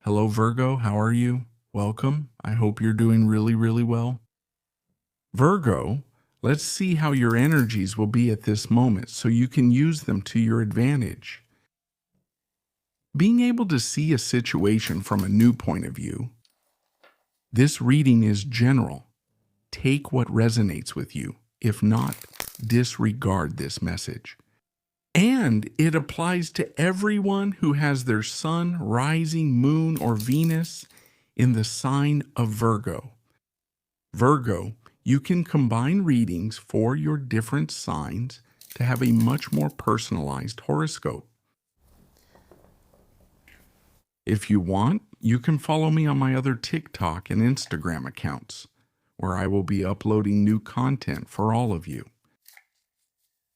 Hello, Virgo. How are you? Welcome. I hope you're doing really, really well. Virgo, let's see how your energies will be at this moment so you can use them to your advantage. Being able to see a situation from a new point of view. This reading is general. Take what resonates with you. If not, disregard this message. And it applies to everyone who has their sun, rising, moon, or Venus in the sign of Virgo. Virgo, you can combine readings for your different signs to have a much more personalized horoscope. If you want, you can follow me on my other TikTok and Instagram accounts, where I will be uploading new content for all of you.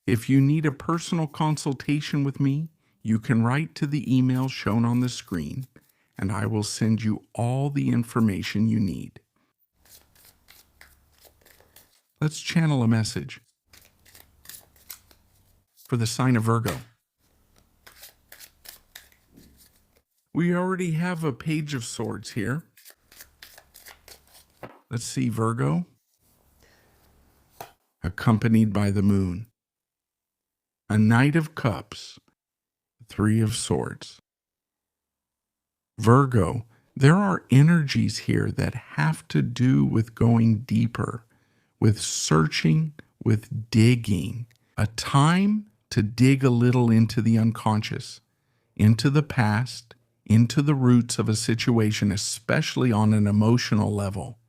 If you need a personal consultation with me, you can write to the email shown on the screen, and I will send you all the information you need. Let's channel a message for the sign of Virgo. We already have a Page of Swords here. Let's see, Virgo, accompanied by the moon. A Knight of Cups, Three of Swords. Virgo, there are energies here that have to do with going deeper, with searching, with digging. A time to dig a little into the unconscious, into the past, into the roots of a situation, especially on an emotional level.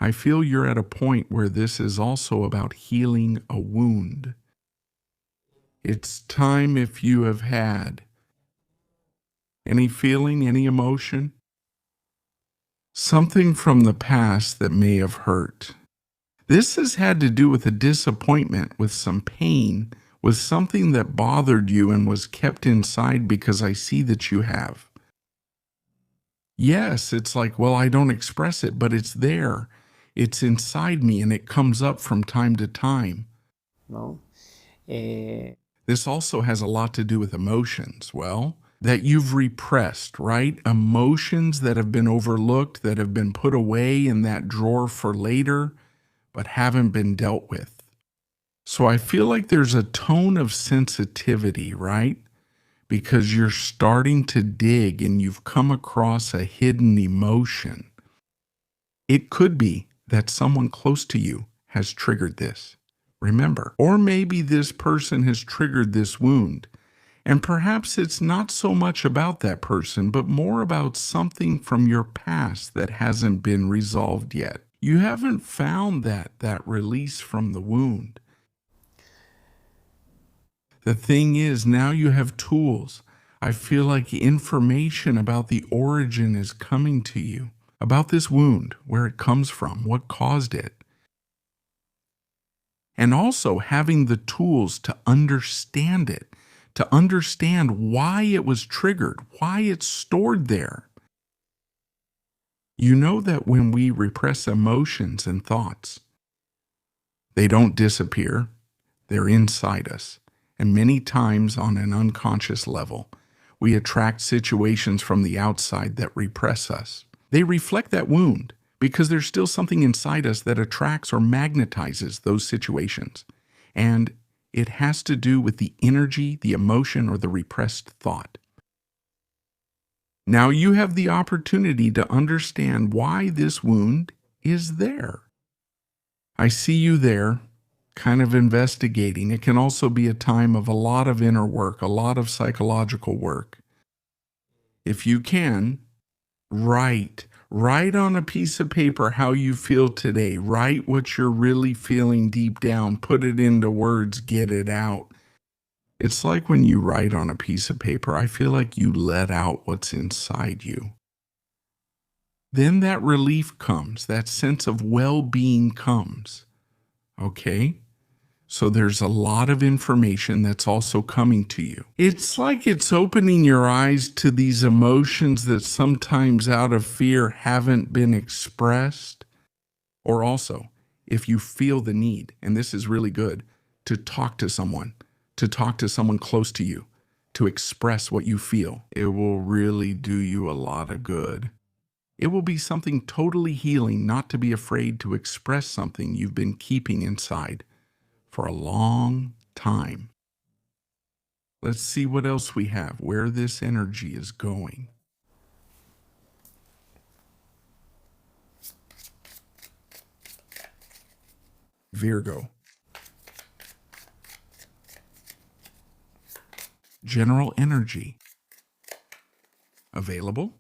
I feel you're at a point where this is also about healing a wound. It's time, if you have had any feeling, any emotion, something from the past that may have hurt. This has had to do with a disappointment, with some pain, with something that bothered you and was kept inside, because I see that you have. Yes, it's like, well, I don't express it, but it's there. It's inside me and it comes up from time to time. No. This also has a lot to do with emotions, well, that you've repressed, right? Emotions that have been overlooked, that have been put away in that drawer for later, but haven't been dealt with. So I feel like there's a tone of sensitivity, right? Because you're starting to dig and you've come across a hidden emotion. It could be that someone close to you has triggered this. Remember, or maybe this person has triggered this wound, and perhaps it's not so much about that person, but more about something from your past that hasn't been resolved yet. You haven't found that release from the wound. The thing is, now you have tools. I feel like information about the origin is coming to you, about this wound, where it comes from, what caused it. And also having the tools to understand it, to understand why it was triggered, why it's stored there. You know that when we repress emotions and thoughts, they don't disappear, they're inside us. And many times on an unconscious level, we attract situations from the outside that repress us. They reflect that wound, because there's still something inside us that attracts or magnetizes those situations. And it has to do with the energy, the emotion, or the repressed thought. Now you have the opportunity to understand why this wound is there. I see you there, kind of investigating. It can also be a time of a lot of inner work, a lot of psychological work. If you can, write on a piece of paper how you feel today. Write what you're really feeling deep down. Put it into words, get it out. It's like when you write on a piece of paper, I feel like you let out what's inside you. Then that relief comes, that sense of well-being comes. Okay? So there's a lot of information that's also coming to you. It's like it's opening your eyes to these emotions that sometimes out of fear haven't been expressed. Or also, if you feel the need, and this is really good, to talk to someone close to you, to express what you feel. It will really do you a lot of good. It will be something totally healing not to be afraid to express something you've been keeping inside for a long time. Let's see what else we have, where this energy is going. Virgo. General energy. Available.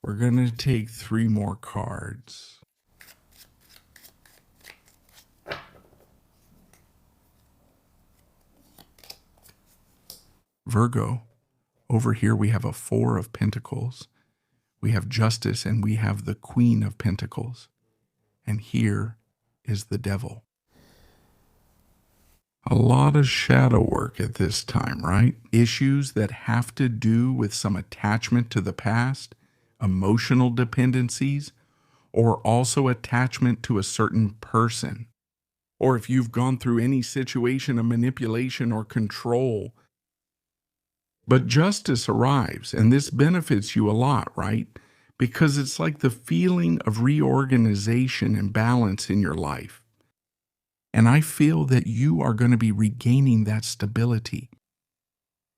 We're going to take 3 more cards. Virgo. Over here we have a 4 of Pentacles. We have Justice and we have the Queen of Pentacles. And here is the Devil. A lot of shadow work at this time, right? Issues that have to do with some attachment to the past, emotional dependencies, or also attachment to a certain person. Or if you've gone through any situation of manipulation or control. But justice arrives, and this benefits you a lot, right? Because it's like the feeling of reorganization and balance in your life. And I feel that you are going to be regaining that stability.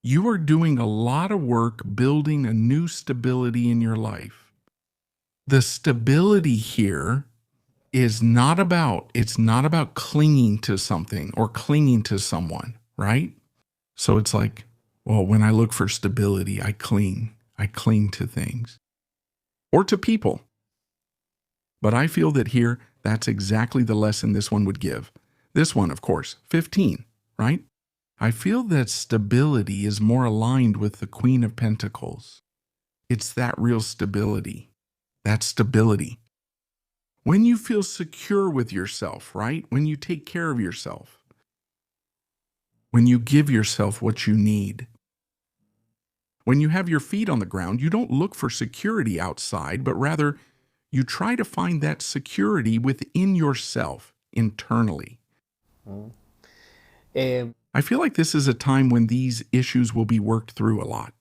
You are doing a lot of work building a new stability in your life. The stability here is not about clinging to something or clinging to someone, right? So it's like, well, when I look for stability, I cling to things or to people. But I feel that here, that's exactly the lesson this one would give. This one, of course, 15, right? I feel that stability is more aligned with the Queen of Pentacles. It's that real stability, that stability. When you feel secure with yourself, right? When you take care of yourself, when you give yourself what you need, when you have your feet on the ground, you don't look for security outside, but rather you try to find that security within yourself internally. I feel like this is a time when these issues will be worked through a lot.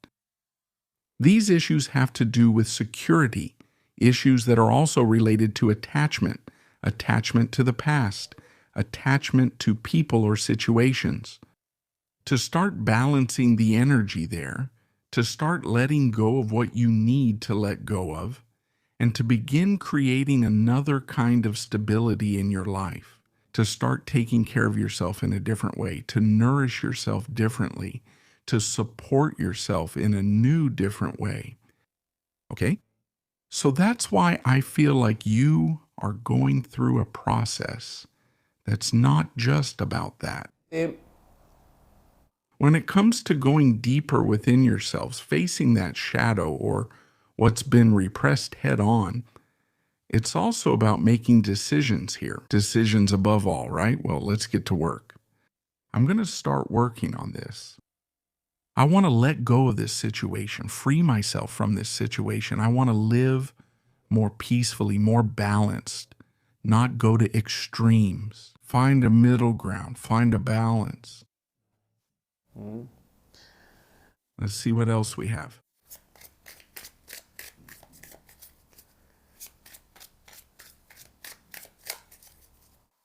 These issues have to do with security, issues that are also related to attachment to the past, attachment to people or situations. To start balancing the energy there, to start letting go of what you need to let go of, and to begin creating another kind of stability in your life. To start taking care of yourself in a different way, to nourish yourself differently, to support yourself in a new, different way. Okay? So that's why I feel like you are going through a process that's not just about that. When it comes to going deeper within yourselves, facing that shadow or what's been repressed head on, it's also about making decisions here. Decisions above all, right? Well, let's get to work. I'm going to start working on this. I want to let go of this situation, free myself from this situation. I want to live more peacefully, more balanced, not go to extremes. Find a middle ground, find a balance. Let's see what else we have.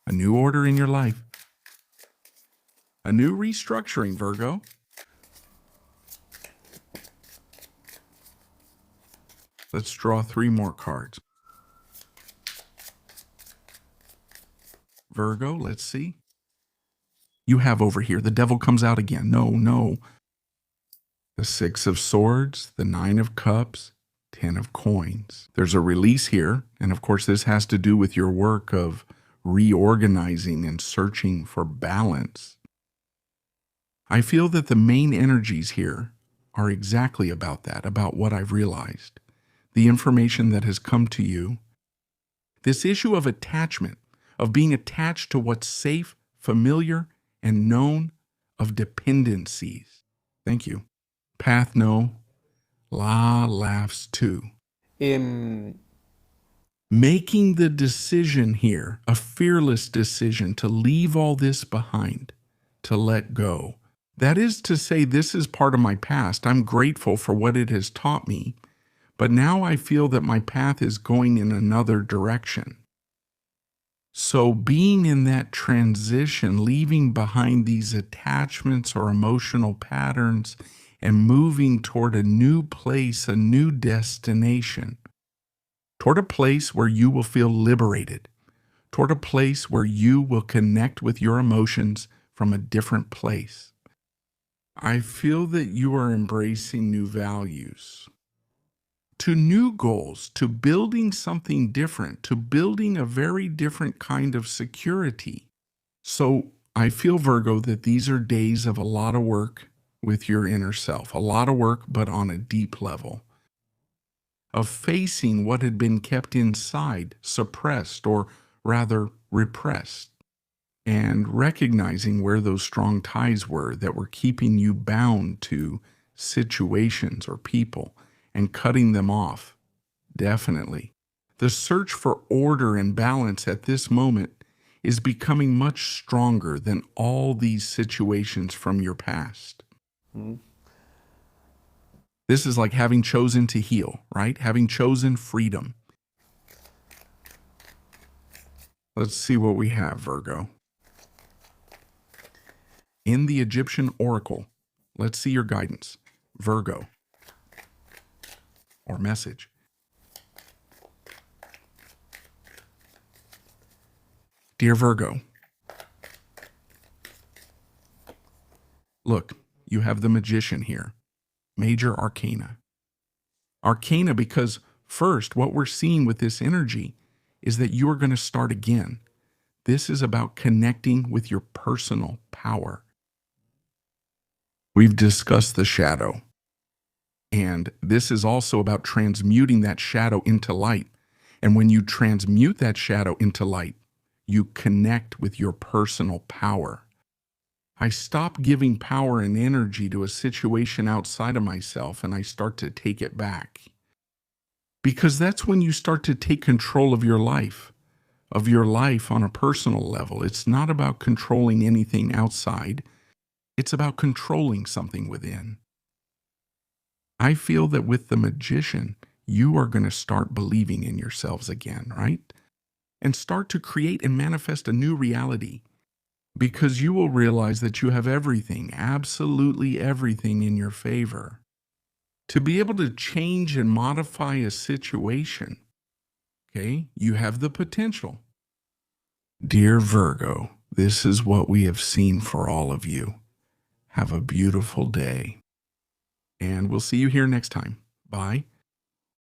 A new order in your life. A new restructuring, Virgo. Let's draw 3 more cards. Virgo, let's see. You have over here, the devil comes out again. No. The 6 of Swords, the 9 of Cups, 10 of Coins. There's a release here, and of course this has to do with your work of reorganizing and searching for balance. I feel that the main energies here are exactly about that, about what I've realized. The information that has come to you. This issue of attachment, of being attached to what's safe, familiar, and known, of dependencies. Thank you. Path no, La laughs too. Making the decision here, a fearless decision to leave all this behind, to let go. That is to say, this is part of my past. I'm grateful for what it has taught me, but now I feel that my path is going in another direction. So being in that transition, leaving behind these attachments or emotional patterns and moving toward a new place, a new destination, toward a place where you will feel liberated, toward a place where you will connect with your emotions from a different place. I feel that you are embracing new values, to new goals, to building something different, to building a very different kind of security. So I feel, Virgo, that these are days of a lot of work with your inner self, a lot of work, but on a deep level, of facing what had been kept inside, suppressed, or rather repressed, and recognizing where those strong ties were that were keeping you bound to situations or people and cutting them off. Definitely. The search for order and balance at this moment is becoming much stronger than all these situations from your past. Mm-hmm. This is like having chosen to heal, right? Having chosen freedom. Let's see what we have, Virgo. In the Egyptian oracle, let's see your guidance, Virgo, or message. Dear Virgo, look, you have the Magician here, major arcana. Arcana because first, what we're seeing with this energy is that you are going to start again. This is about connecting with your personal power. We've discussed the shadow, and this is also about transmuting that shadow into light. And when you transmute that shadow into light, you connect with your personal power. I stop giving power and energy to a situation outside of myself, and I start to take it back. Because that's when you start to take control of your life on a personal level. It's not about controlling anything outside. It's about controlling something within. I feel that with the Magician, you are going to start believing in yourselves again, right? And start to create and manifest a new reality, because you will realize that you have everything, absolutely everything in your favor. To be able to change and modify a situation, okay, you have the potential. Dear Virgo, this is what we have seen for all of you. Have a beautiful day. And we'll see you here next time. Bye.